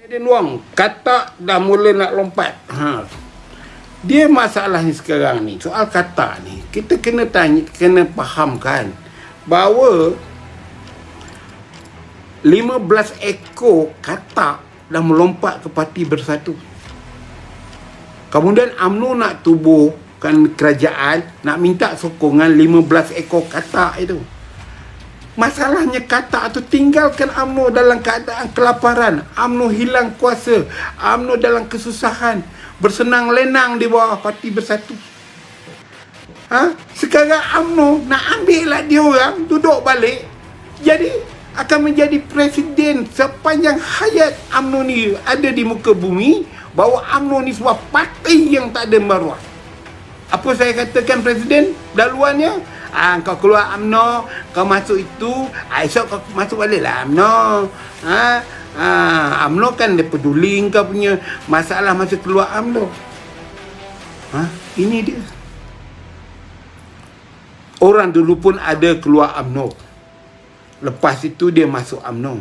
Dia luang, kata dah mula nak lompat. Dia masalahnya sekarang ni, soal kata ni, kita kena tanya, kena fahamkan bahawa 15 ekor kata dah melompat ke Parti Bersatu. Kemudian UMNO nak tubuhkan kerajaan, nak minta sokongan 15 ekor kata itu. Masalahnya kata tu tinggalkan UMNO dalam keadaan kelaparan, UMNO hilang kuasa, UMNO dalam kesusahan, bersenang lenang di bawah Parti Bersatu. Sekarang UMNO nak ambil lah dia orang, duduk balik, jadi akan menjadi presiden sepanjang hayat UMNO ni ada di muka bumi, bahawa UMNO ni sebuah parti yang tak ada maruah. Apa saya katakan presiden daluannya? Kau keluar UMNO, kau masuk itu, esok kau masuk balik lah UMNO. UMNO kan dia peduli kau punya masalah masa keluar UMNO. Ini dia. Orang dulu pun ada keluar UMNO, lepas itu dia masuk UMNO,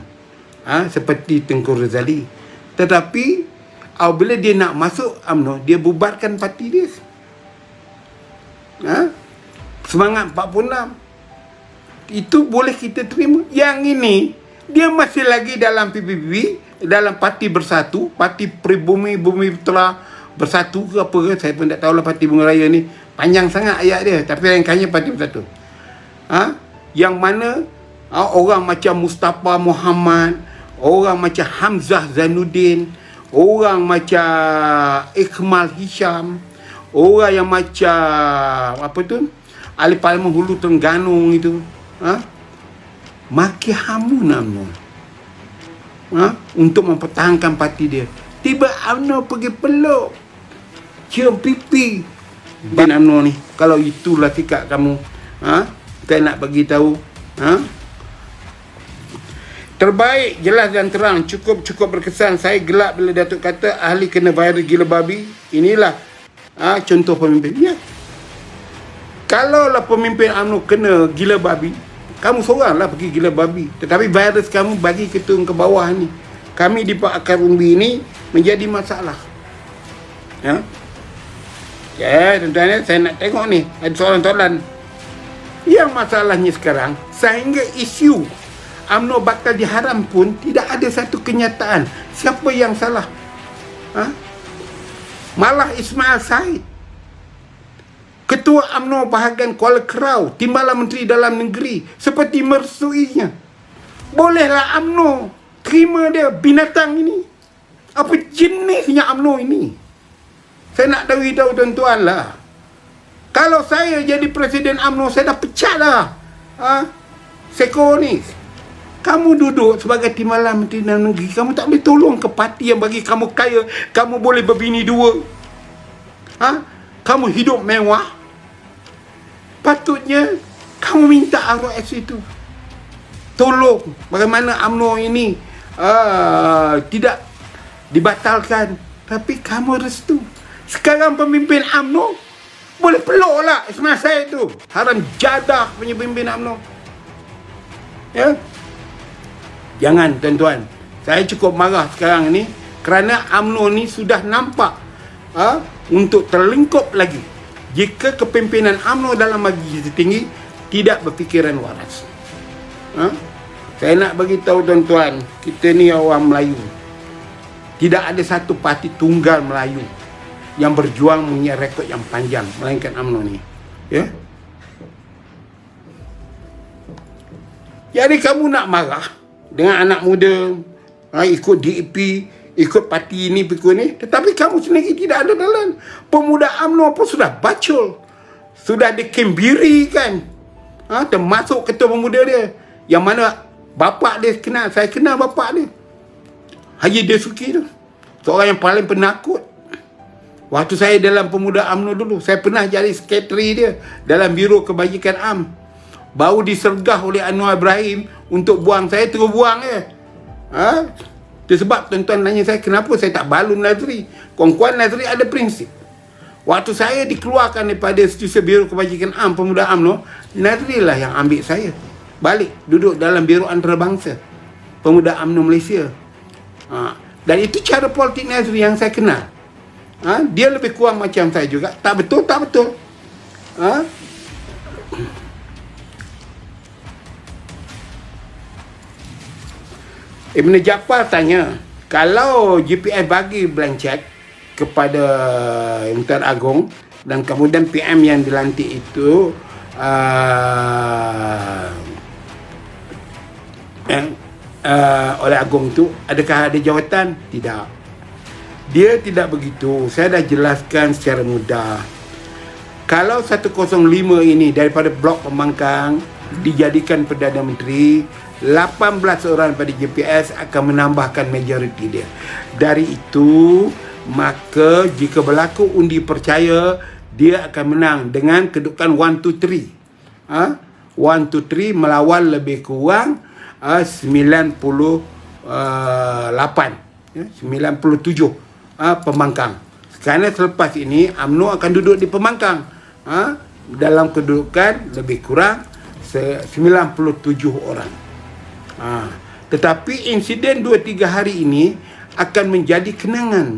seperti Tengku Razali. Tetapi apabila dia nak masuk UMNO, dia bubarkan parti dia. Semangat 46 itu boleh kita terima. Yang ini dia masih lagi dalam PBB, dalam Parti Bersatu, Parti Pribumi Bumi Putra Bersatu ke apa ke, saya pun tak tahulah. Parti Bunga Raya ni panjang sangat ayat dia, tapi ringkasnya Parti Bersatu. Yang mana orang macam Mustafa Muhammad, orang macam Hamzah Zainuddin, orang macam Iqmal Hisham, orang yang macam apa tu, ahli Parlimen Hulu Terengganu itu, maki hamun UMNO untuk mempertahankan parti dia. Tiba UMNO pergi peluk, cium pipi bin UMNO ni. Kalau itulah sikap kamu, saya nak bagi tahu, terbaik, jelas dan terang, cukup berkesan. Saya gelak bila Datuk kata ahli kena viral gila babi. Inilah contoh pemimpin. Ya. Kalaulah pemimpin UMNO kena gila babi, kamu seoranglah pergi gila babi. Tetapi virus kamu bagi ke turun ke bawah ni, kami di Pak Akar Umbi ni menjadi masalah. Tuan-tuan, saya nak tengok ni, ada soalan-soalan. Yang masalahnya sekarang, sehingga isu UMNO bakal diharam pun tidak ada satu kenyataan siapa yang salah. Malah Ismail Said, Ketua UMNO bahagian Kuala Kerau, Timbalan Menteri Dalam Negeri, seperti mersuinya. Bolehlah UMNO terima dia, binatang ini. Apa jenisnya UMNO ini? Saya nak tahu tuan-tuan lah. Kalau saya jadi presiden UMNO, saya dah pecat lah Seko ni. Kamu duduk sebagai Timbalan Menteri Dalam Negeri, kamu tak boleh tolong ke parti yang bagi kamu kaya, kamu boleh berbini dua, kamu hidup mewah. Patutnya kamu minta ROS itu tolong bagaimana UMNO ini tidak dibatalkan, tapi kamu restu. Sekarang pemimpin UMNO boleh peluk lah Ismail Said tu, haram jadah punya pemimpin UMNO. Ya, jangan tuan-tuan, saya cukup marah sekarang ni kerana UMNO ni sudah nampak untuk terlingkup lagi jika kepimpinan UMNO dalam majlis tertinggi tidak berfikiran waras. Saya nak bagi tahu tuan-tuan, kita ni orang Melayu, tidak ada satu parti tunggal Melayu yang berjuang punya rekod yang panjang melainkan UMNO ni. Ya. Jadi kamu nak marah dengan anak muda ikut DAP, ikut parti ini, ikut ni, tetapi kamu sendiri tidak ada dalam. Pemuda UMNO pun sudah bacul, sudah dikembirikan, termasuk ketua pemuda dia, yang mana bapak dia kenal, saya kenal bapak dia, Haji Desuki tu, seorang yang paling penakut. Waktu saya dalam pemuda UMNO dulu, saya pernah jadi sekretari dia dalam Biro Kebajikan Am. Baru disergah oleh Anwar Ibrahim untuk buang saya, terus buang je. Itu sebab tuan-tuan tanya saya kenapa saya tak balun Nazri. Kawan-kawan Nazri ada prinsip. Waktu saya dikeluarkan daripada Setiausaha Biro Kebajikan Am Pemuda UMNO, Nazri lah yang ambil saya balik duduk dalam Biro Antarabangsa Pemuda UMNO Malaysia. Dan itu cara politik Nazri yang saya kenal. Dia lebih kurang macam saya juga. Tak betul, tak betul. Ibn Jafar tanya, kalau GPS bagi blank check kepada Tuan Agong dan kemudian PM yang dilantik itu oleh Agong tu, adakah ada jawatan? Tidak. Dia tidak begitu. Saya dah jelaskan secara mudah. Kalau 105 ini daripada blok Pembangkang dijadikan Perdana Menteri, 18 orang pada JPS akan menambahkan majoriti dia. Dari itu, maka jika berlaku undi percaya, dia akan menang dengan kedudukan 1, 2, 3. 1, 2, 3 melawan lebih kurang 98, 97 Pembangkang. Kerana selepas ini UMNO akan duduk di Pembangkang dalam kedudukan lebih kurang 97 orang. Tetapi insiden 2-3 hari ini akan menjadi kenangan.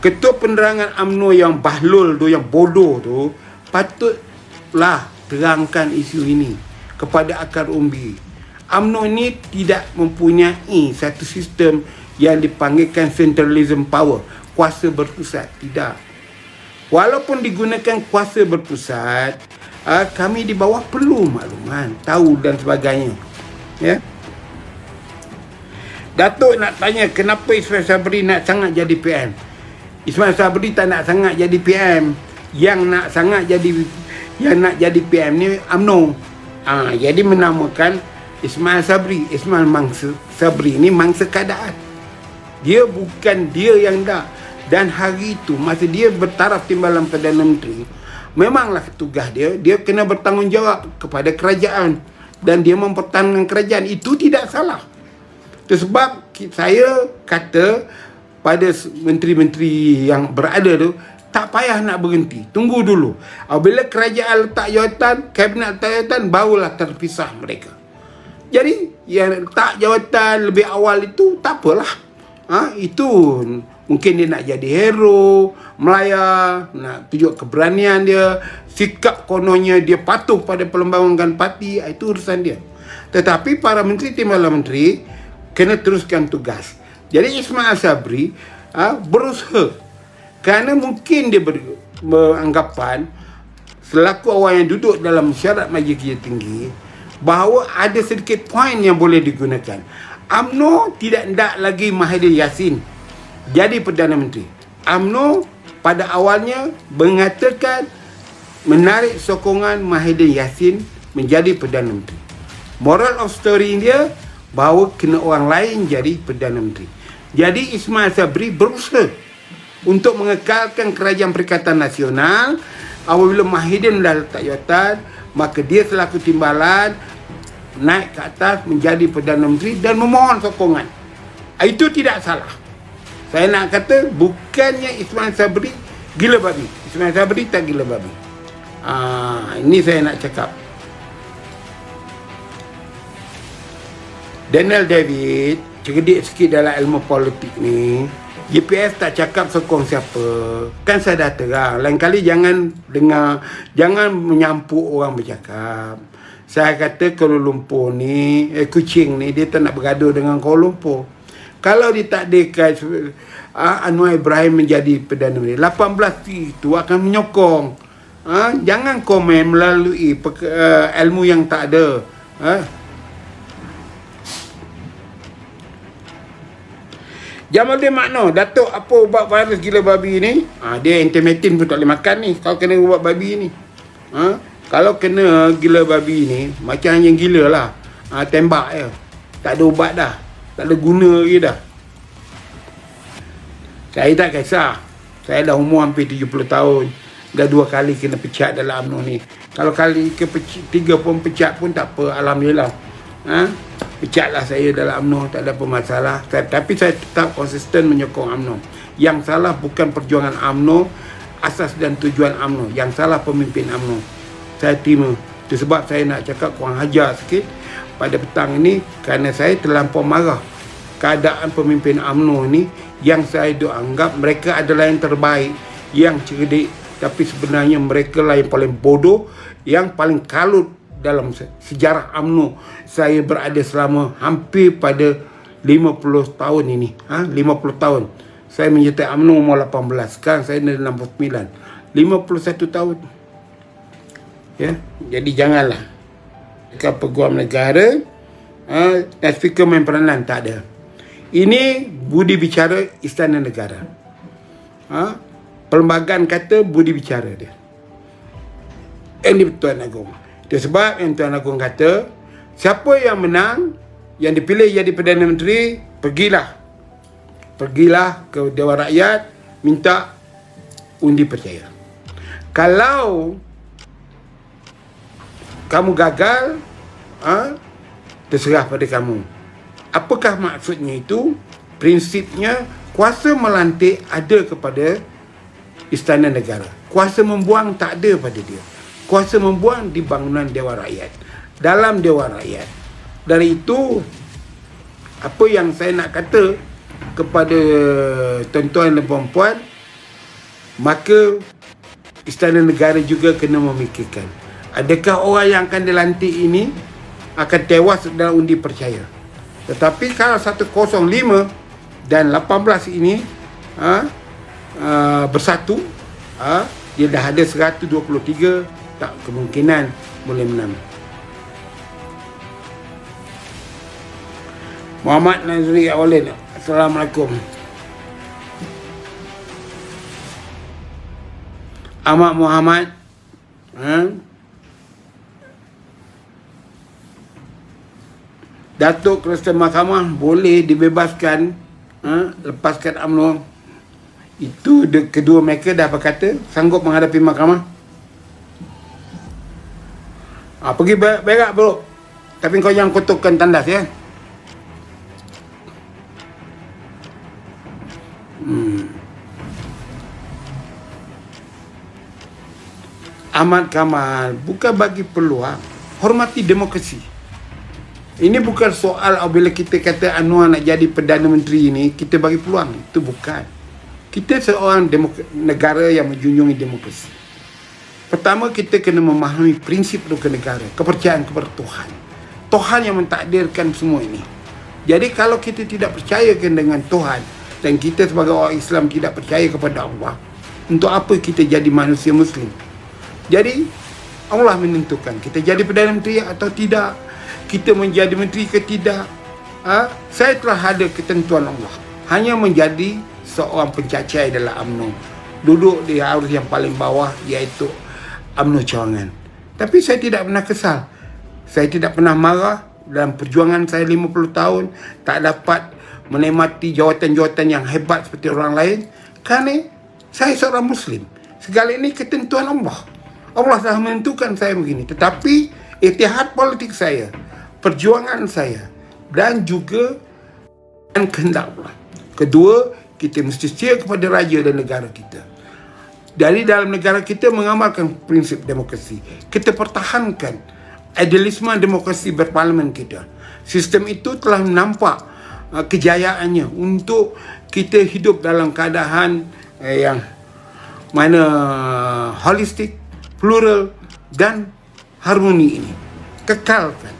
Ketua Penerangan UMNO yang bahlul tu, yang bodoh tu, patutlah terangkan isu ini kepada akar umbi. UMNO ini tidak mempunyai satu sistem yang dipanggilkan centralism power, kuasa berpusat. Tidak. Walaupun digunakan kuasa berpusat, kami di bawah perlu makluman, tahu dan sebagainya. Ya. Datuk nak tanya kenapa Ismail Sabri nak sangat jadi PM. Ismail Sabri tak nak sangat jadi PM. Yang nak sangat jadi PM ni UMNO. Jadi menamakan Ismail Sabri. Ismail Sabri ni mangsa keadaan. Dia bukan dia yang dah. Dan hari itu masa dia bertaraf timbalan Perdana Menteri, memanglah tugas dia kena bertanggungjawab kepada kerajaan dan dia mempertahankan kerajaan. Itu tidak salah. Itu sebab saya kata pada menteri-menteri yang berada tu, tak payah nak berhenti, tunggu dulu. Apabila kerajaan letak jawatan, kabinet letak jawatan, barulah terpisah mereka. Jadi yang letak jawatan lebih awal itu tak apalah. Itu mungkin dia nak jadi hero Melaya, nak tunjuk keberanian dia, sikap kononnya dia patuh pada perlembagaan parti, itu urusan dia. Tetapi para menteri timbalan menteri kena teruskan tugas. Jadi Ismail Sabri berusaha, kerana mungkin dia beranggapan selaku orang yang duduk dalam syarat Majlis Kerja Tinggi bahawa ada sedikit poin yang boleh digunakan. UMNO tidak hendak lagi Mahathir Yassin jadi Perdana Menteri. UMNO pada awalnya mengatakan menarik sokongan Mahathir Yassin menjadi Perdana Menteri. Moral of story dia bahawa kena orang lain jadi Perdana Menteri. Jadi Ismail Sabri berusaha untuk mengekalkan Kerajaan Perikatan Nasional. Apabila Mahathir dah letak jawatan, maka dia selaku timbalan naik ke atas menjadi Perdana Menteri dan memohon sokongan. Itu tidak salah. Saya nak kata bukannya Ismail Sabri gila babi. Ismail Sabri tak gila babi. Ini saya nak cakap. Daniel David cerdik sikit dalam ilmu politik ni. GPS tak cakap sokong siapa. Kan saya dah terang. Lain kali jangan dengar, jangan menyampuk orang bercakap. Saya kata Kuala Lumpur ni, Kuching ni, dia tak nak bergaduh dengan Kuala Lumpur. Kalau ditakdirkan Anwar Ibrahim menjadi Perdana Menteri, 18 itu akan menyokong. Jangan komen melalui ilmu yang tak ada. Jamaluddin Makno, Datuk apa ubat virus gila babi ni? Dia antimetin pun tak boleh makan ni kalau kena ubat babi ni. Kalau kena gila babi ni, macam yang gila lah. Tembak je. Tak ada ubat dah. Tak ada guna lagi dah. Saya tak kisah. Saya dah umur hampir 70 tahun. Dah 2 kali kena pecat dalam UMNO ni. Kalau kali ke-3 pun pecat pun tak apa. Alhamdulillah. Pecatlah saya dalam UMNO. Tak ada apa masalah. Tapi saya tetap konsisten menyokong UMNO. Yang salah bukan perjuangan UMNO, asas dan tujuan UMNO. Yang salah pemimpin UMNO. Saya terima. Itu sebab saya nak cakap kurang hajar sikit pada petang ini kerana saya terlampau marah keadaan pemimpin UMNO ni, yang saya anggap mereka adalah yang terbaik, yang cerdik, tapi sebenarnya mereka lah yang paling bodoh, yang paling kalut dalam sejarah UMNO. Saya berada selama hampir pada 50 tahun ini. 50 tahun. Saya menyertai UMNO umur 18. Sekarang saya dah 69. 51 tahun. Ya, jadi janganlah dekat peguam negara dan speaker main peranan, tak ada. Ini budi bicara Istana Negara. Perlembagaan kata budi bicara dia. Ini Tuan Agong. Itu sebab yang Tuan Agong kata, siapa yang menang, yang dipilih jadi Perdana Menteri, pergilah ke Dewan Rakyat, minta undi percaya. Kalau kamu gagal, terserah pada kamu. Apakah maksudnya itu? Prinsipnya, kuasa melantik ada kepada Istana Negara. Kuasa membuang tak ada pada dia. Kuasa membuang di bangunan Dewan Rakyat, dalam Dewan Rakyat. Dari itu, apa yang saya nak kata kepada tuan-tuan dan puan-puan, maka Istana Negara juga kena memikirkan, adakah orang yang akan dilantik ini akan tewas dalam undi percaya. Tetapi kalau 105 dan 18 ini bersatu, dia dah ada 123, tak kemungkinan boleh menang. Muhammad Nazri Awalin, Assalamualaikum. Ahmad Muhammad, Datuk Kerusi Mahkamah boleh dibebaskan, lepaskan UMNO. Itu kedua mereka dah berkata sanggup menghadapi mahkamah. Pergi berak bro, tapi kau jangan kotorkan tandas ya. Ahmad Kamal, bukan bagi peluang, hormati demokrasi. Ini bukan soal bila kita kata Anwar nak jadi Perdana Menteri ini, kita bagi peluang. Itu bukan. Kita seorang negara yang menjunjungi demokrasi. Pertama, kita kena memahami prinsip rukun negara, kepercayaan kepada Tuhan. Tuhan yang mentakdirkan semua ini. Jadi kalau kita tidak percayakan dengan Tuhan, dan kita sebagai orang Islam tidak percaya kepada Allah, untuk apa kita jadi manusia Muslim? Jadi Allah menentukan kita jadi Perdana Menteri atau tidak, kita menjadi menteri ke tidak. Saya telah ada ketentuan Allah, hanya menjadi seorang pencacai dalam UMNO, duduk di arus yang paling bawah, iaitu UMNO Cawangan. Tapi saya tidak pernah kesal, saya tidak pernah marah. Dalam perjuangan saya 50 tahun tak dapat menikmati jawatan-jawatan yang hebat seperti orang lain, kerana saya seorang Muslim. Segala ini ketentuan Allah. Allah telah menentukan saya begini. Tetapi ittihad politik saya, perjuangan saya, dan juga kehendak Allah. Kedua, kita mesti setia kepada raja dan negara kita. Dari dalam negara kita mengamalkan prinsip demokrasi. Kita pertahankan idealisme demokrasi berparlimen kita. Sistem itu telah nampak kejayaannya untuk kita hidup dalam keadaan yang mana holistik, plural dan harmoni ini. Kekalkan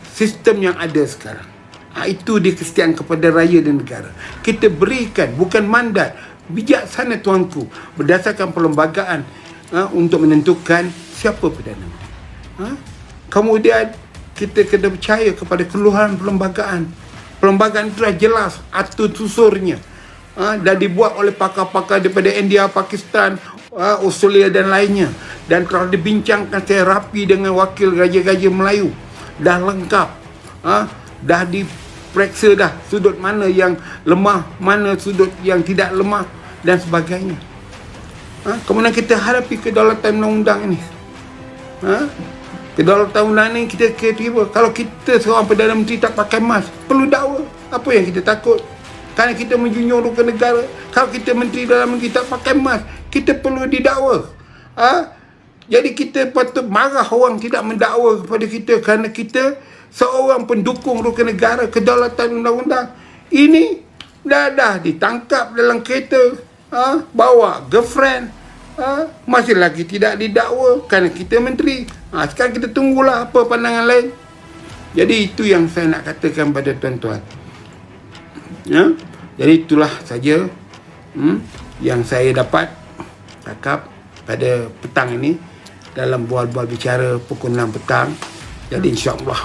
sistem yang ada sekarang. Itu dia kesetiaan kepada raya dan negara. Kita berikan, bukan mandat, bijaksana tuanku, berdasarkan perlembagaan untuk menentukan siapa Perdana Menteri. Kemudian kita kena percaya kepada keluhan perlembagaan. Perlembagaan itu dah jelas atur susurnya, dah dibuat oleh pakar-pakar daripada India, Pakistan, Australia dan lainnya, dan telah dibincangkan secara rapi dengan wakil raja-raja Melayu. Dah lengkap, dah diperiksa dah sudut mana yang lemah, mana sudut yang tidak lemah dan sebagainya. Kemudian kita hadapi kedaulatan undang-undang ini. Kedaulatan undang ini kita kira, kalau kita seorang Perdana Menteri tak pakai mask, perlu dakwa. Apa yang kita takut? Kerana kita menjunjung rukun negara. Kalau kita Menteri Dalam Negeri tak pakai mask, kita perlu didakwa. Jadi kita patut marah orang tidak mendakwa kepada kita kerana kita seorang pendukung rukun negara, kedaulatan undang-undang. Ini dah ditangkap dalam kereta, bawa girlfriend, masih lagi tidak didakwa kerana kita menteri. Sekarang kita tunggulah apa pandangan lain. Jadi itu yang saya nak katakan pada tuan-tuan. Ya? Jadi itulah saja yang saya dapat cakap pada petang ini dalam bual-bual bicara pukul 6 petang. Jadi insyaAllah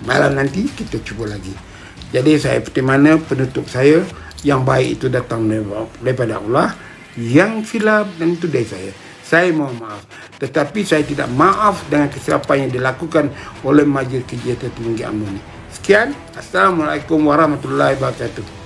malam nanti kita cuba lagi. Jadi saya seperti mana penutup saya, yang baik itu datang daripada Allah, yang silap dan itu dari saya mohon maaf. Tetapi saya tidak maaf dengan kesilapan yang dilakukan oleh Majlis Kerja Tertinggi UMNO ini. Sekian, Assalamualaikum warahmatullahi wabarakatuh.